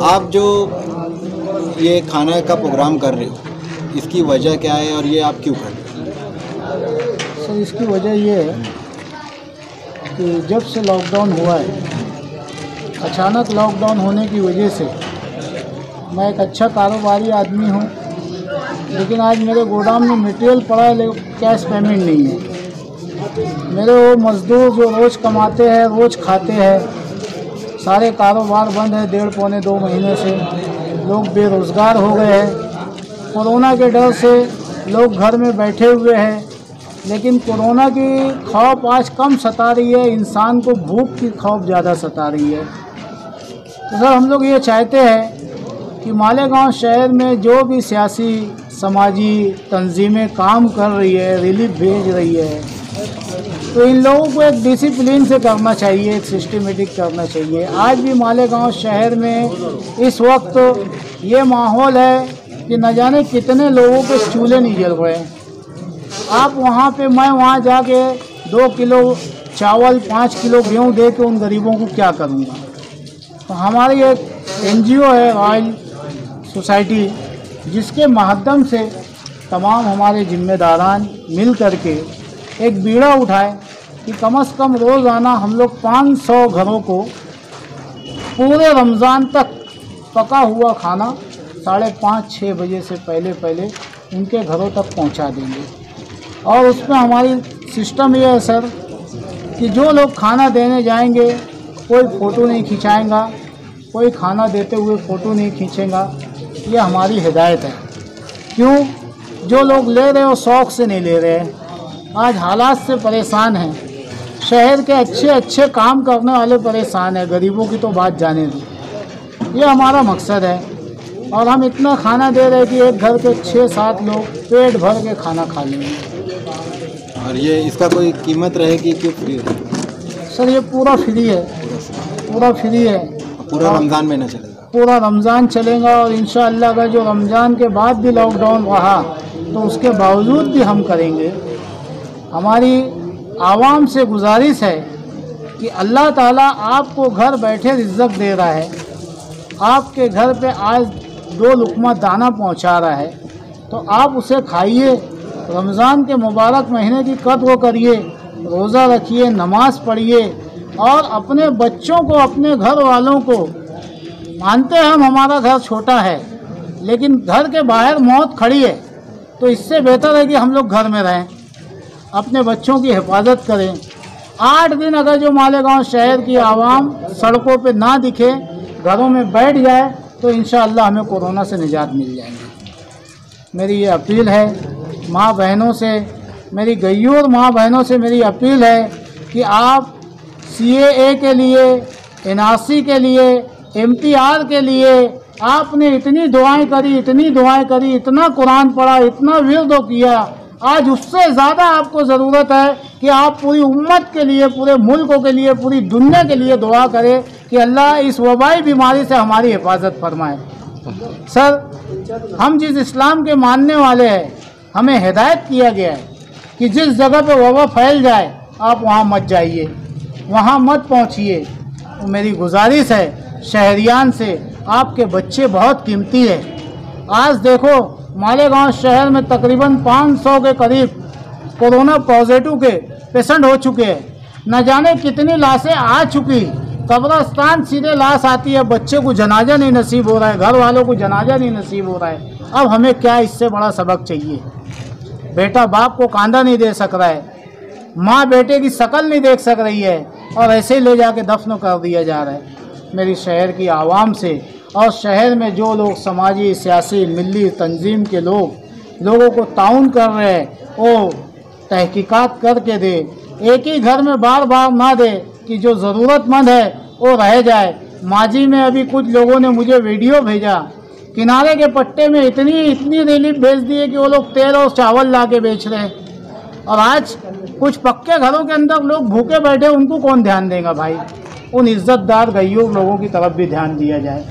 आप जो ये खाना का प्रोग्राम कर रहे हो, इसकी वजह क्या है और ये आप क्यों कर रहे हो? सर, इसकी वजह ये है कि जब से लॉकडाउन हुआ है, अचानक लॉकडाउन होने की वजह से मैं एक अच्छा कारोबारी आदमी हूँ, लेकिन आज मेरे गोदाम में मटेरियल पड़ा है लेकिन कैश पेमेंट नहीं है। मेरे वो मज़दूर जो रोज़ कमाते हैं, रोज़ खाते हैं, सारे कारोबार बंद है। 1.5-2 महीने से लोग बेरोज़गार हो गए हैं। कोरोना के डर से लोग घर में बैठे हुए हैं, लेकिन कोरोना की खौफ आज कम सता रही है, इंसान को भूख की खौफ ज़्यादा सता रही है। तो सर, हम लोग ये चाहते हैं कि मालेगांव शहर में जो भी सियासी समाजी तंजीमें काम कर रही है, रिलीफ भेज रही है, तो इन लोगों को एक डिसिप्लिन से करना चाहिए, एक सिस्टमेटिक करना चाहिए। आज भी मालेगांव शहर में इस वक्त ये माहौल है कि न जाने कितने लोगों के चूल्हे नहीं जल रहे हैं। आप वहाँ पे, मैं वहाँ जाके 2 किलो चावल 5 किलो गेहूँ दे के उन गरीबों को क्या करूँगा। तो हमारी एक NGO है रॉयल सोसाइटी, जिसके माध्यम से तमाम हमारे जिम्मेदारान मिल करके एक बीड़ा उठाए कि कम से कम रोज़ाना हम लोग 500 घरों को पूरे रमज़ान तक पका हुआ खाना 5:30-6 बजे से पहले उनके घरों तक पहुंचा देंगे। और उसमें हमारी सिस्टम ये है सर कि जो लोग खाना देने जाएंगे, कोई फ़ोटो नहीं खिंचाएगा, कोई खाना देते हुए फ़ोटो नहीं खींचेगा। ये हमारी हिदायत है। क्यों? जो लोग ले रहे हो शौक़ से नहीं ले रहे हैं, आज हालात से परेशान हैं। शहर के अच्छे काम करने वाले परेशान हैं, गरीबों की तो बात जाने दो। ये हमारा मकसद है और हम इतना खाना दे रहे हैं कि एक घर के 6-7 लोग पेट भर के खाना खा लेंगे। और ये इसका कोई कीमत रहेगी कि फ्री है? सर, ये पूरा फ्री है, पूरा फ्री है। पूरा रमज़ान महीना चलेगा? पूरा रमज़ान चलेगा। और इंशाअल्लाह अगर जो रमज़ान के बाद भी लॉकडाउन रहा तो उसके बावजूद भी हम करेंगे। हमारी आवाम से गुजारिश है कि अल्लाह ताला आपको घर बैठे रिज़्क़ दे रहा है, आपके घर पे आज 2 लुक़मा दाना पहुंचा रहा है, तो आप उसे खाइए। रमज़ान के मुबारक महीने की कद्र करिए, रोज़ा रखिए, नमाज़ पढ़िए और अपने बच्चों को, अपने घर वालों को, मानते हैं हम हमारा घर छोटा है, लेकिन घर के बाहर मौत खड़ी है, तो इससे बेहतर है कि हम लोग घर में रहें, अपने बच्चों की हिफाजत करें। 8 दिन अगर जो मालेगांव शहर की आवाम सड़कों पे ना दिखे, घरों में बैठ जाए, तो इंशाअल्लाह हमें कोरोना से निजात मिल जाएगी। मेरी ये अपील है माँ बहनों से, मेरी गैयूर माँ बहनों से मेरी अपील है कि आप CAA के लिए, NRC के लिए, MTR के लिए आपने इतनी दुआएं करी, इतना कुरान पढ़ा, इतना विर्द किया। आज उससे ज़्यादा आपको ज़रूरत है कि आप पूरी उम्मत के लिए, पूरे मुल्कों के लिए, पूरी दुनिया के लिए दुआ करें कि अल्लाह इस वबाई बीमारी से हमारी हिफाजत फरमाए। सर, हम जिस इस्लाम के मानने वाले हैं, हमें हिदायत किया गया है कि जिस जगह पे वबा फैल जाए आप वहाँ मत जाइए, वहाँ मत पहुँचिए। तो मेरी गुजारिश है शहरियान से, आपके बच्चे बहुत कीमती है। आज देखो मालेगांव शहर में तकरीबन 500 के करीब कोरोना पॉजिटिव के पेशेंट हो चुके हैं। न जाने कितनी लाशें आ चुकी, कब्रिस्तान सीधे लाश आती है, बच्चे को जनाजा नहीं नसीब हो रहा है, घर वालों को जनाजा नहीं नसीब हो रहा है। अब हमें क्या इससे बड़ा सबक चाहिए? बेटा बाप को कांधा नहीं दे सक रहा है, माँ बेटे की शक्ल नहीं देख सक रही है, और ऐसे ही ले जाके दफन कर दिया जा रहा है। मेरी शहर की आवाम से और शहर में जो लोग समाजी, सियासी, मिली तंजीम के लोगों को ताउन कर रहे हैं, वो तहकीकात करके दे। एक ही घर में बार बार ना दे कि जो ज़रूरतमंद है वो रह जाए। माजी में अभी कुछ लोगों ने मुझे वीडियो भेजा, किनारे के पट्टे में इतनी रिलीफ भेज दी है कि वो लोग तेल और चावल ला के बेच रहे हैं। और आज कुछ पक्के घरों के अंदर लोग भूखे बैठे, उनको कौन ध्यान देगा भाई? उन इज़्ज़तदार गैयूर लोगों की तरफ भी ध्यान दिया जाए।